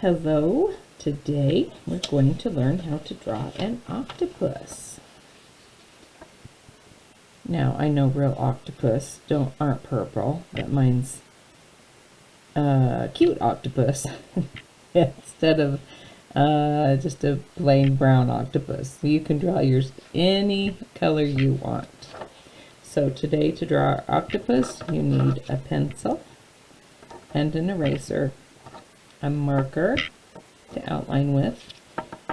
Hello, today we're going to learn how to draw an octopus. Now I know real octopus aren't purple, but mine's a cute octopus instead of just a plain brown octopus. So you can draw yours any color you want. So today to draw our octopus you need a pencil and an eraser, a marker to outline with,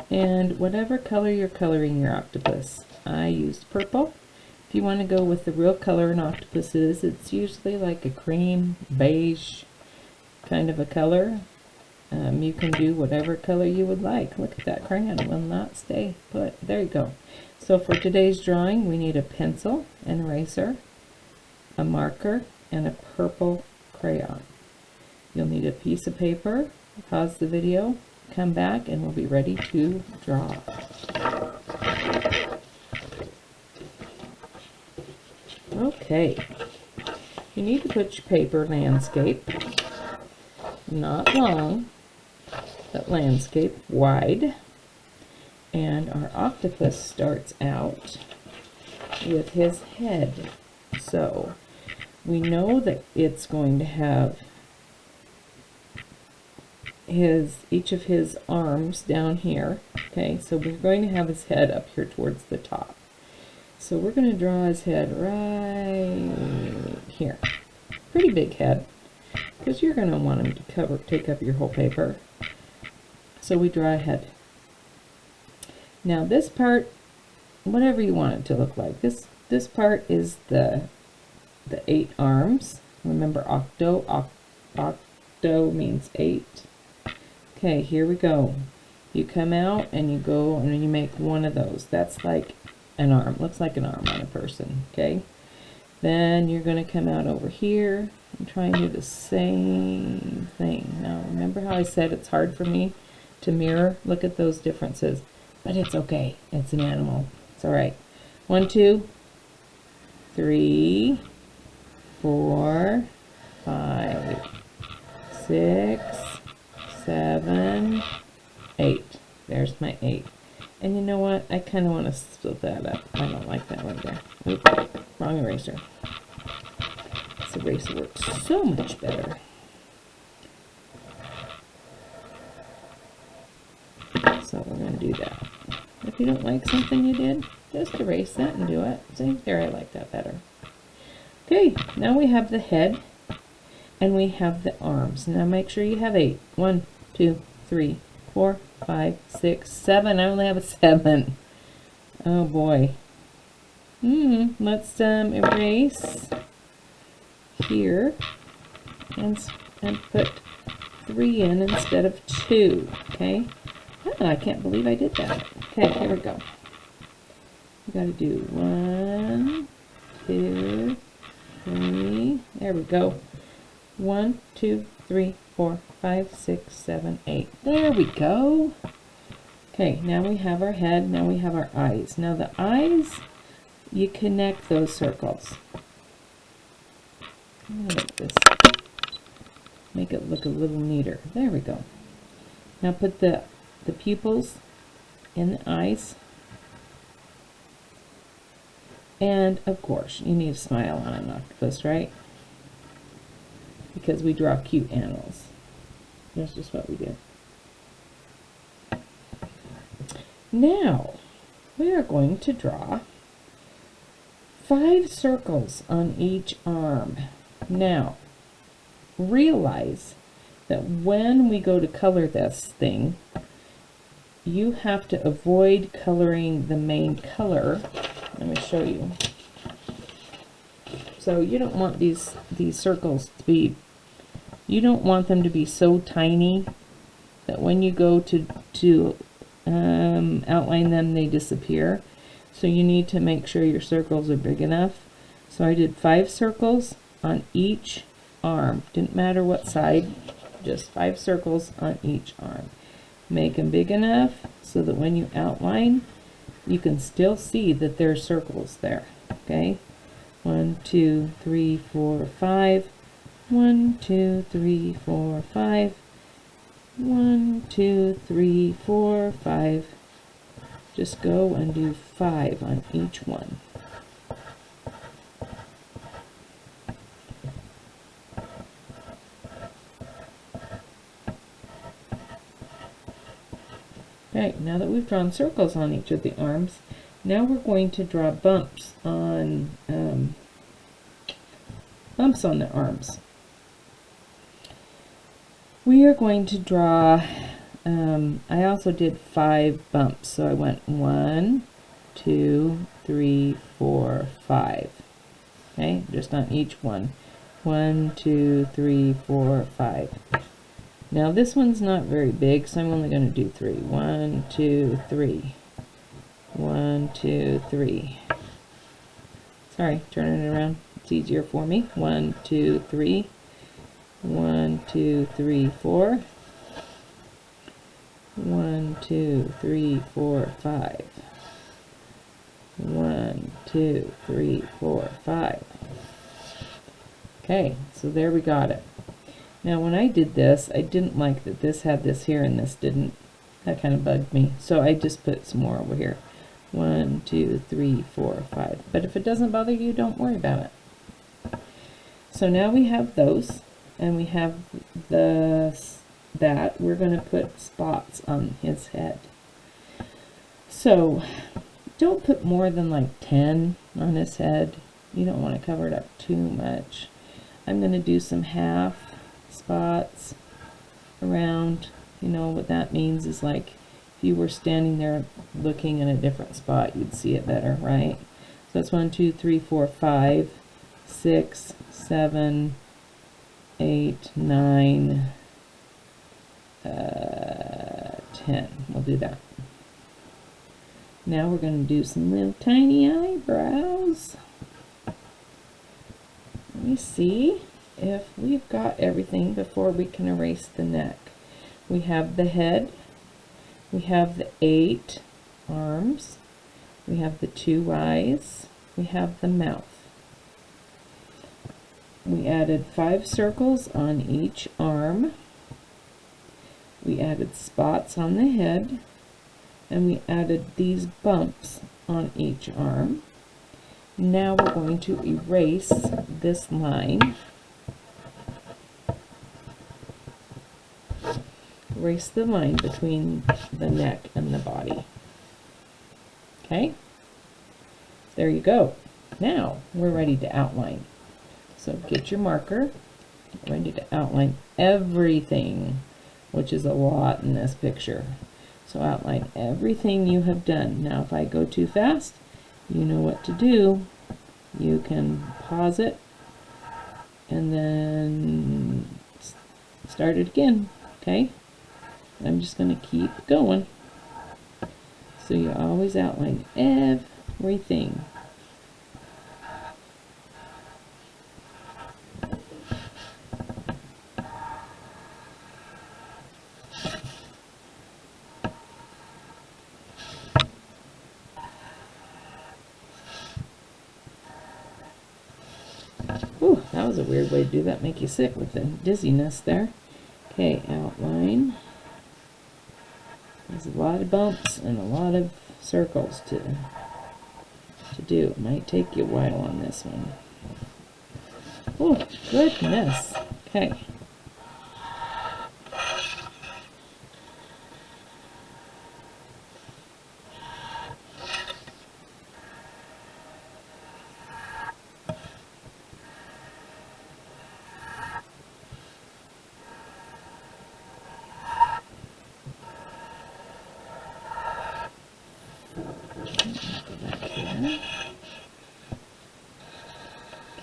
and whatever color you're coloring your octopus. I used purple. If you want to go with the real color an octopus is, it's usually like a cream, beige kind of a color. You can do whatever color you would like. Look at that crayon, it will not stay put. There you go. So for today's drawing we need a pencil, an eraser, a marker, and a purple crayon. You'll need a piece of paper. Pause the video, come back, and we'll be ready to draw. Okay, you need to put your paper landscape, not long, but landscape wide. And our octopus starts out with his head. So we know that it's going to have each of his arms down here. Okay, so we're going to have his head up here towards the top. So we're going to draw his head right here. Pretty big head, because you're going to want him to take up your whole paper. So we draw a head. Now this part, whatever you want it to look like, this part is the 8 arms. Remember octo means 8. Okay, here we go. You come out and you go and you make one of those. That's like an arm. Looks like an arm on a person. Okay. Then you're going to come out over here and try and do the same thing. Now remember how I said it's hard for me to mirror? Look at those differences. But it's okay. It's an animal. It's alright. 1, 2, 3, 4, 5, 6, 7, 8. There's my 8. And you know what? I kind of want to split that up. I don't like that right there. Oops, wrong eraser. This eraser works so much better. So we're going to do that. If you don't like something you did, just erase that and do it. See, there, I like that better. Okay, now we have the head and we have the arms. Now make sure you have 8. 1, 2, 3, 4, 5, 6, 7. I only have a 7. Oh boy. Let's erase here and put 3 in instead of 2. Okay. Oh, I can't believe I did that. Okay, here we go. We got to do 1, 2, 3. There we go. 1, 2, 3, 4, 5, 6, 7, 8. There we go. Okay, now we have our head. Now we have our eyes. Now the eyes, you connect those circles. I'm going to make it look a little neater. There we go. Now put the pupils in the eyes. And of course, you need a smile on an octopus, right? Because we draw cute animals. That's just what we do. Now, we are going to draw 5 circles on each arm. Now, realize that when we go to color this thing, you have to avoid coloring the main color. Let me show you. So you don't want these circles to be, you don't want them to be so tiny that when you go to outline them, they disappear. So you need to make sure your circles are big enough. So I did 5 circles on each arm. Didn't matter what side, just 5 circles on each arm. Make them big enough so that when you outline, you can still see that there are circles there. Okay, 1, 2, 3, 4, 5. 1, 2, 3, 4, 5. 1, 2, 3, 4, 5. Just go and do 5 on each one. Okay, now that we've drawn circles on each of the arms, now we're going to draw bumps on the arms. We are going to draw, I also did 5 bumps, so I went 1, 2, 3, 4, 5. Okay, just on each one. 1, 2, 3, 4, 5. Now this one's not very big, so I'm only going to do 3. 1, 2, 3. 1, 2, 3. Sorry, turning it around. It's easier for me. 1, 2, 3. 1, 2, 3, 4. 1, 2, 3, 4, 5. 1, 2, 3, 4, 5. Okay, so there we got it. Now when I did this, I didn't like that this had this here and this didn't. That kind of bugged me. So I just put some more over here. 1, 2, 3, 4, 5. But if it doesn't bother you, don't worry about it. So now we have those, and we have that. We're going to put spots on his head. So don't put more than like 10 on his head. You don't want to cover it up too much. I'm going to do some half spots around. You know what that means is, like, if you were standing there looking in a different spot, you'd see it better, right? So that's 1, 2, 3, 4, 5, 6, 7, 8, 9, 10. We'll do that. Now we're going to do some little tiny eyebrows. Let me see if we've got everything before we can erase the neck. We have the head, we have the 8 arms, we have the 2 eyes, we have the mouth. We added 5 circles on each arm, we added spots on the head, and we added these bumps on each arm. Now we're going to erase this line. Erase the line between the neck and the body. Okay? There you go. Now we're ready to outline. So get your marker. Get ready to outline everything, which is a lot in this picture. So outline everything you have done. Now if I go too fast, you know what to do. You can pause it and then start it again. Okay? I'm just going to keep going. So you always outline everything. Ooh, that was a weird way to do that. Make you sick with the dizziness there. Okay, outline. There's a lot of bumps and a lot of circles to do. It might take you a while on this one. Oh, goodness. Okay.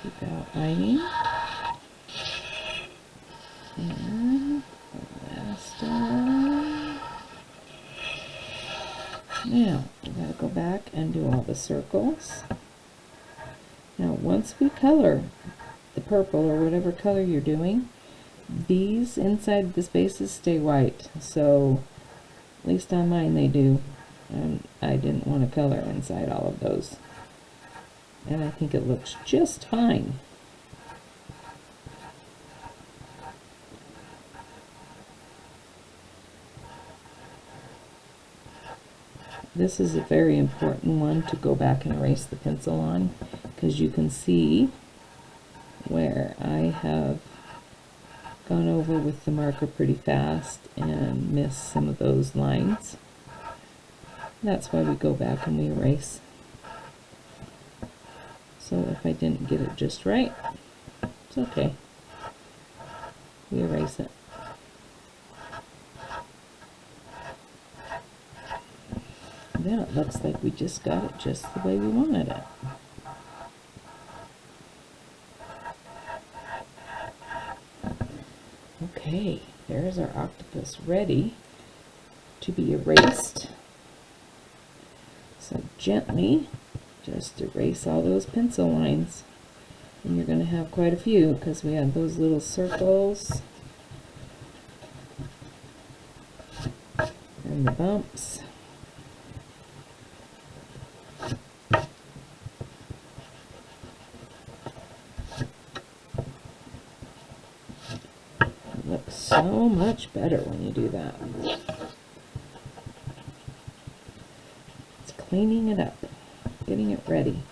Keep outlining. And last one. Now, we gotta go back and do all the circles. Now, once we color the purple or whatever color you're doing, these inside the spaces stay white. So, at least on mine they do. And I didn't want to color inside all of those. And I think it looks just fine. this is a very important one to go back and erase the pencil on, because you can see where I have gone over with the marker pretty fast and missed some of those lines. That's why we go back and we erase. So if I didn't get it just right, it's okay. We erase it. Then it looks like we just got it just the way we wanted it. Okay, there's our octopus ready to be erased. So gently just erase all those pencil lines. And you're going to have quite a few because we had those little circles and the bumps. It looks so much better when you do that. It's cleaning it up, getting it ready.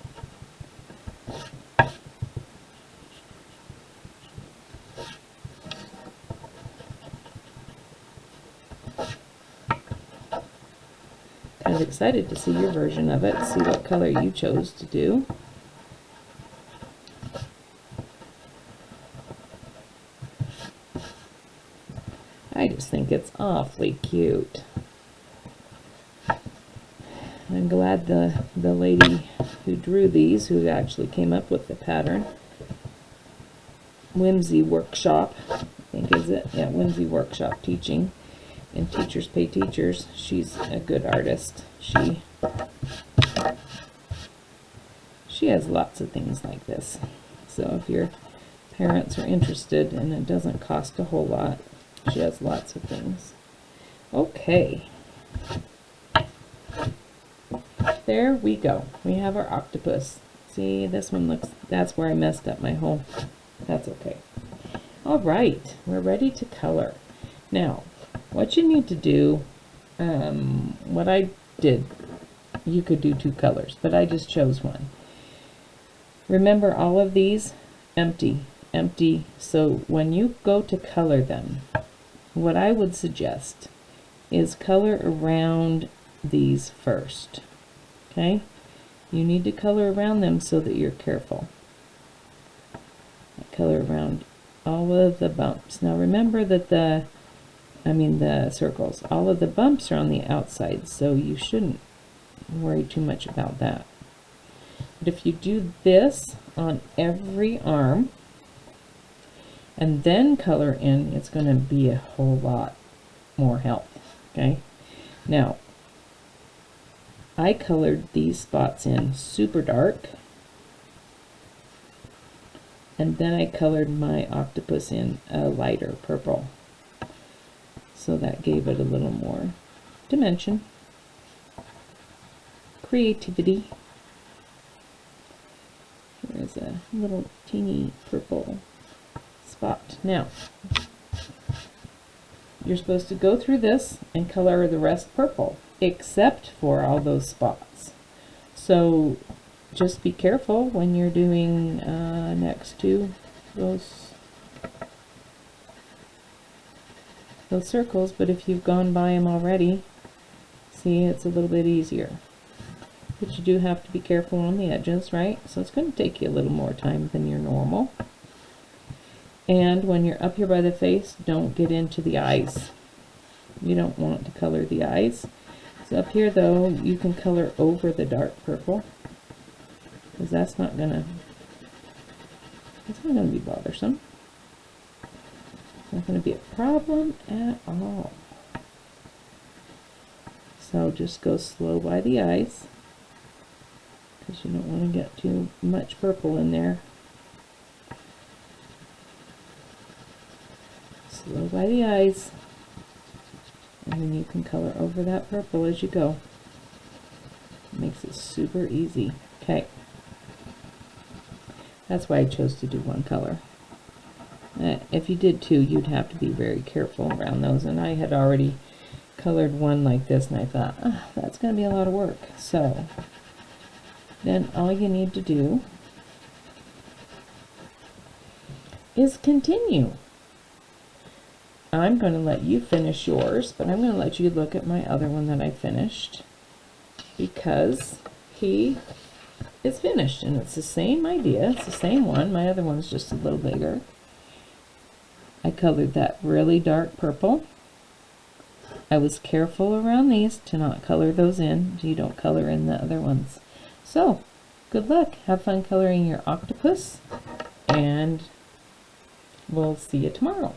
Kind of excited to see your version of it, see what color you chose to do. I just think it's awfully cute. I'm glad the lady who drew these, who actually came up with the pattern, Whimsy Workshop, I think is it? Yeah, Whimsy Workshop Teaching. And Teachers Pay Teachers. She's a good artist. She has lots of things like this. So if your parents are interested, and it doesn't cost a whole lot, she has lots of things. Okay. There we go. We have our octopus. See, this one looks, that's where I messed up my whole, that's okay. All right, we're ready to color. Now, what you need to do, what I did, you could do 2 colors, but I just chose one. Remember, all of these, empty, empty. So when you go to color them, what I would suggest is color around these first. Okay? You need to color around them so that you're careful. Color around all of the bumps. Now remember that the circles, all of the bumps are on the outside, so you shouldn't worry too much about that. But if you do this on every arm and then color in, it's going to be a whole lot more help. Okay? Now, I colored these spots in super dark, and then I colored my octopus in a lighter purple. So that gave it a little more dimension, creativity. There's a little teeny purple spot. Now, you're supposed to go through this and color the rest purple, except for all those spots. So just be careful when you're doing next to those circles, but if you've gone by them already, see, it's a little bit easier. But you do have to be careful on the edges, right? So it's going to take you a little more time than your normal. And when you're up here by the face, don't get into the eyes. You don't want to color the eyes. So up here though, you can color over the dark purple, because that's not gonna be bothersome. It's not going to be a problem at all. So just go slow by the eyes, because you don't want to get too much purple in there. Slow by the eyes, and then you can color over that purple as you go. It makes it super easy. Okay. That's why I chose to do 1 color. If you did 2, you'd have to be very careful around those, and I had already colored one like this, and I thought, oh, that's going to be a lot of work. So then all you need to do is continue. I'm going to let you finish yours, but I'm going to let you look at my other one that I finished, because he is finished, and it's the same idea. It's the same one. My other one's just a little bigger. I colored that really dark purple. I was careful around these to not color those in, so you don't color in the other ones. So, good luck. Have fun coloring your octopus, and we'll see you tomorrow.